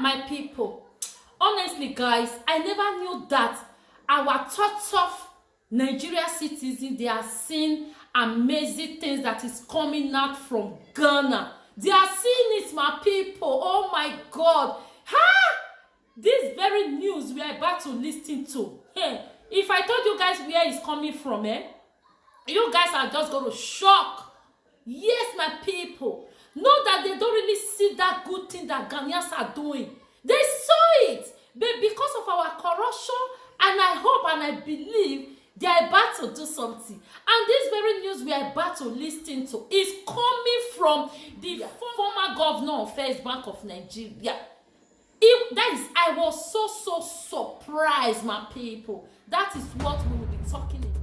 My people, honestly guys, I never knew that our tough Nigeria citizens, they are seeing amazing things that is coming out from Ghana. They are seeing it, my people. Oh my God. This very news we are about to listen to. Hey, if I told you guys where it's coming from, you guys are just going to shock. Yes, my people. Know that they don't really see that good thing that Ghanaians are doing. They saw it. But because of our corruption, and I hope and I believe they are about to do something. And this very news we are about to listen to is coming from the former governor of First Bank of Nigeria. I was so surprised, my people. That is what we will be talking about.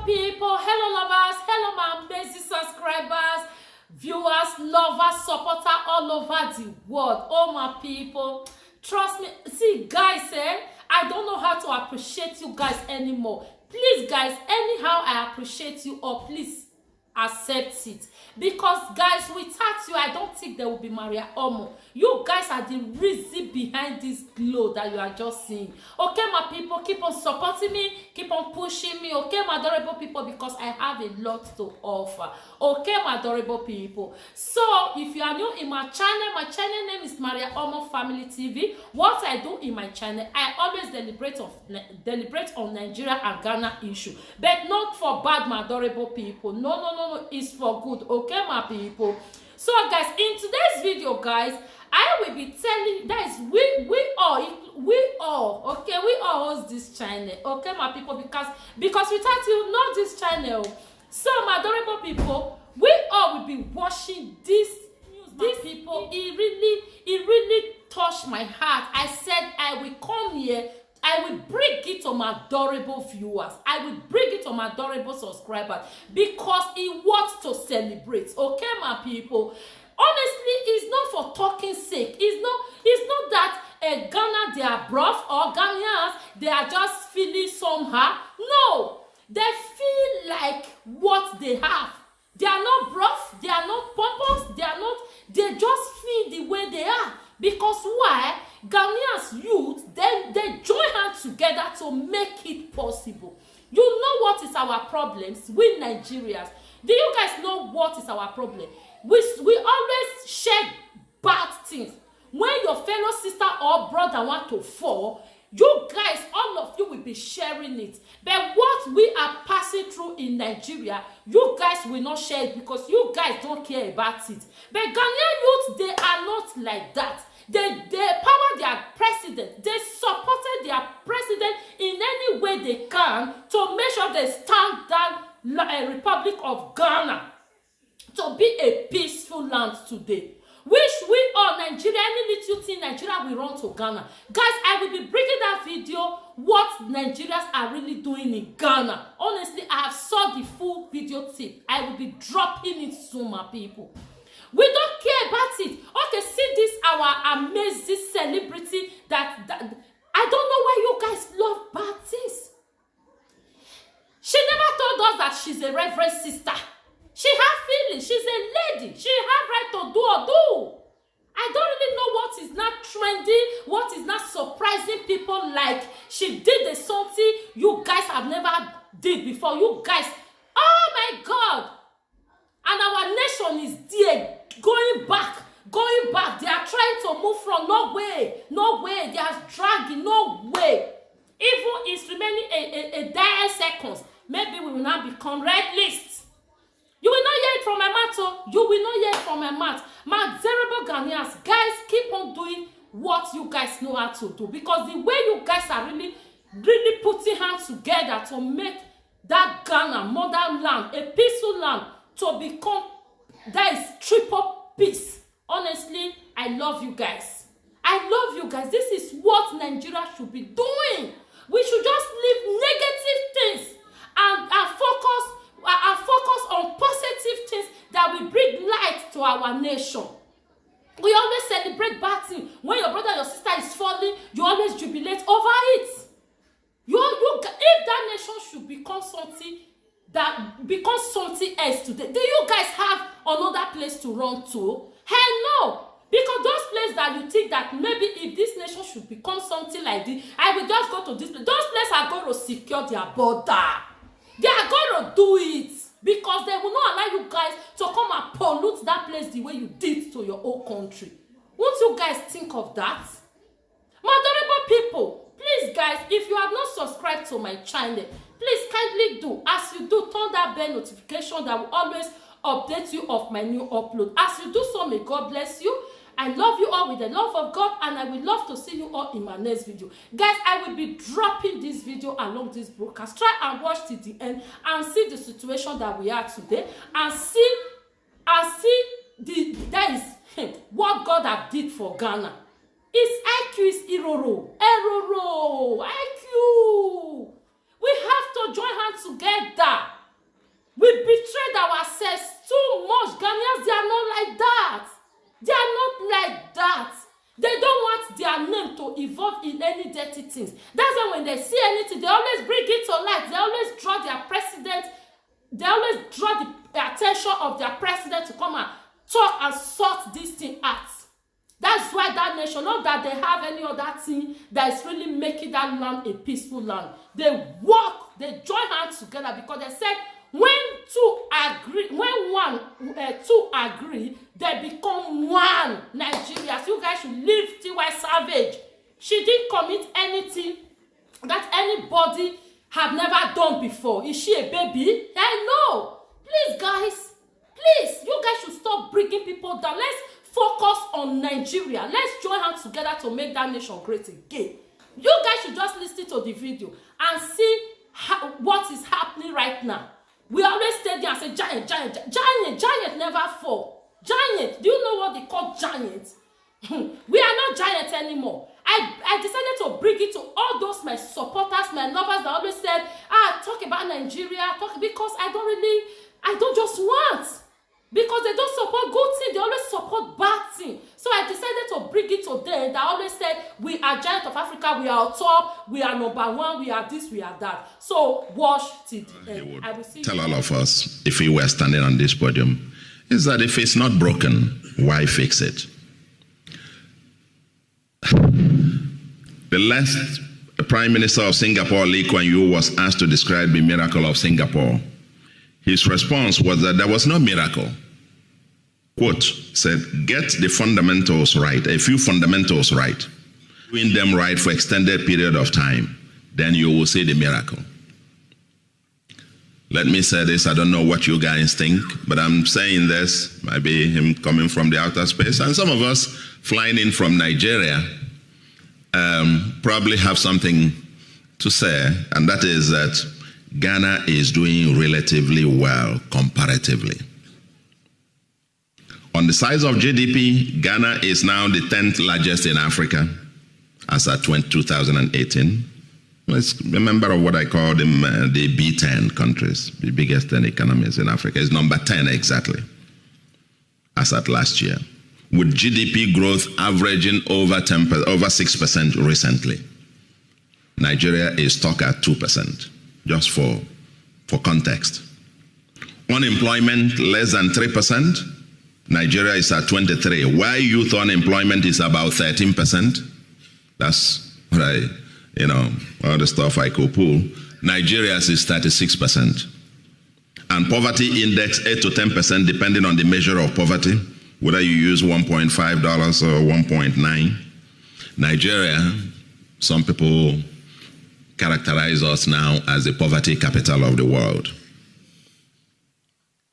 People, hello lovers, hello my amazing subscribers, viewers, lovers, supporters all over the world. Oh my people, trust me. See guys, I don't know how to appreciate you guys anymore. Please guys, anyhow I appreciate you, or please accept it, because guys, without you I don't think there will be Maria Omo. You guys are the reason behind this glow that you are just seeing. Okay my people, keep on supporting me, keep on pushing me, okay my adorable people, because I have a lot to offer. Okay my adorable people, so if you are new in my channel name is Maria Omo Family TV. What I do in my channel, I always deliberate on Nigeria and Ghana issue, but not for bad, my adorable people. No, it's for good. Okay my people, so guys, in today's video guys, I will be telling that is we all okay, we all host this channel. Okay my people, because without you know this channel, so my adorable people, we all will be watching this news. These people, it really touched my heart. I said I will come here, I will bring it to my adorable viewers, I will bring it to my adorable subscribers, because it wants to celebrate. Okay my people, honestly, it's not for talking sake. It's not that Ghana they are rough, or Ghanaians they are just feeling somehow. No, they feel like what they have. They are not rough, they are not pompous, they just feel the way they are. Because why? Ghanaians youth, they join hands together to make it possible. You know what is our problems? We Nigerians. Do you guys know what is our problem? We always share bad things. When your fellow sister or brother want to fall, you guys, all of you will be sharing it. But what we are passing through in Nigeria, you guys will not share it, because you guys don't care about it. But Ghanaian youth, they are not like that. They empower their president. They supported their president in any way they can to make sure they stand down Republic of Ghana to be a peaceful land today. Which we all Nigeria, any little thing Nigeria will run to Ghana. Guys, I will be bringing that video, what Nigerians are really doing in Ghana. Honestly, I have saw the full video tip. I will be dropping it soon, my people. We don't care about it. Okay, see this, our amazing celebrity that I don't know why you guys love bad things. She never told us that she's a reverend sister. She has feelings. She's a lady. She has right to do or do. I don't really know what is not trendy, what is not surprising people, like she did the something you guys have never did before. You guys, oh my God. And our nation is there, going back. They are trying to move from no way. They are dragging, no way. Even it's remaining a dire seconds. Maybe we will now become red list. You will not hear it from my mouth, oh. You will not hear it from my mouth. My terrible Ghanaians, guys, keep on doing what you guys know how to do. Because the way you guys are really putting hands together to make that Ghana, modern land, a peaceful land, to become, that is triple peace. Honestly, I love you guys. I love you guys. This is what Nigeria should be doing. We should just leave negative things and focus on positive things that will bring light to our nation. We always celebrate bad things. When your brother or your sister is falling, you always jubilate over it. If that nation should become something that becomes something else today. Do you guys have another place to run to? Hell no. Because those places that you think that maybe if this nation should become something like this, I will just go to this place. Those places are going to secure their border. They are going to do it because they will not allow you guys to come and pollute that place the way you did to your own country. Won't you guys think of that? My adorable people, please guys, if you have not subscribed to my channel, please kindly do. As you do, turn that bell notification that will always update you of my new upload. As you do so, may God bless you. I love you all with the love of God, and I will love to see you all in my next video. Guys, I will be dropping this video along this broadcast. Try and watch till the end and see the situation that we are today, and see that is what God have did for Ghana. Its IQ is Eroro. IQ. We have to join hands together. We betrayed ourselves too much. Ghanaians, they are not like that. They are not like that. They don't want their name to evolve in any dirty things. That's why when they see anything, they always bring it to light. They always draw their president. They always draw the attention of their president to come and talk and sort this thing out. That's why that nation, not that they have any other thing that is really making that land a peaceful land. They work, they join hands together because they said when two agree, they become one. Nigeria, so you guys should leave T.Y. Savage. She didn't commit anything that anybody have never done before. Is she a baby? I know. Please, guys, please, you guys should stop bringing people down. Let's focus on Nigeria. Let's join hands together to make that nation great again. You guys should just listen to the video and see what is happening right now. We always stay there and say giant never fall. Giant, do you know what they call giant? We are not giant anymore. I decided to bring it to all those my supporters, my lovers that always said, talk about Nigeria, because I don't just want. Because they don't support good things, they always support bad things. So I decided to bring it to them that always said, we are giant of Africa, we are on top, we are number one, we are this, we are that. So watch till the end. I will see tell all of us, if we were standing on this podium, is that if it's not broken, why fix it? The last Prime Minister of Singapore, Lee Kuan Yew, was asked to describe the miracle of Singapore. His response was that there was no miracle. Quote, said, get the fundamentals right, a few fundamentals right. Doing them right for extended period of time, then you will see the miracle. Let me say this, I don't know what you guys think, but I'm saying this, maybe him coming from the outer space, and some of us flying in from Nigeria probably have something to say, and that is that Ghana is doing relatively well comparatively. On the size of GDP, Ghana is now the 10th largest in Africa as at 2018. Let's remember what I call them the B10 countries, the biggest 10 economies in Africa. It's number 10 exactly as at last year, with GDP growth averaging over 6% recently. Nigeria is stuck at 2%. Just for context. Unemployment less than 3%. Nigeria is at 23%. Why youth unemployment is about 13%? That's what all the stuff I could pull. Nigeria's is 36%. And poverty index 8 to 10% depending on the measure of poverty, whether you use $1.5 or 1.9. Nigeria, some people characterize us now as the poverty capital of the world.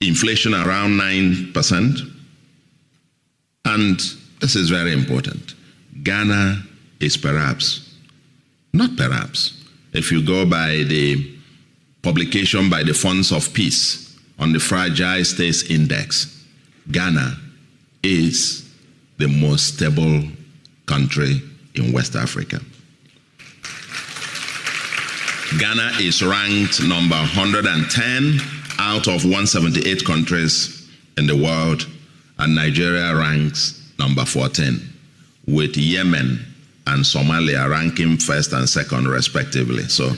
Inflation around 9%. And this is very important. Ghana is not perhaps, if you go by the publication by the Funds of Peace on the Fragile States Index, Ghana is the most stable country in West Africa. Ghana is ranked number 110 out of 178 countries in the world, and Nigeria ranks number 14, with Yemen and Somalia ranking first and second respectively. So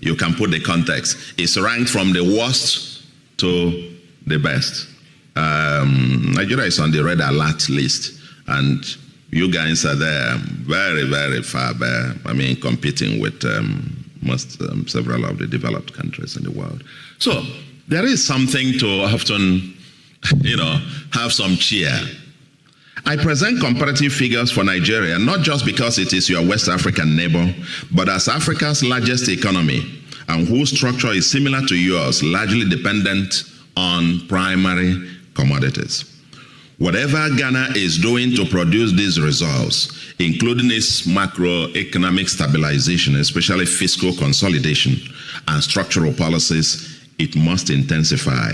you can put the context. It's ranked from the worst to the best. Nigeria is on the red alert list, and you guys are there very, very far there. I mean, competing with several of the developed countries in the world. So there is something to often, have some cheer. I present comparative figures for Nigeria, not just because it is your West African neighbor, but as Africa's largest economy and whose structure is similar to yours, largely dependent on primary commodities. Whatever Ghana is doing to produce these results, including its macroeconomic stabilization, especially fiscal consolidation and structural policies, it must intensify,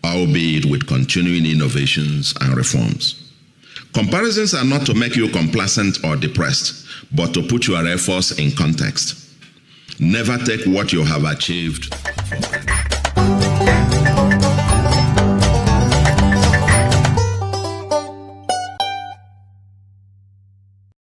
albeit with continuing innovations and reforms. Comparisons are not to make you complacent or depressed, but to put your efforts in context. Never take what you have achieved for granted.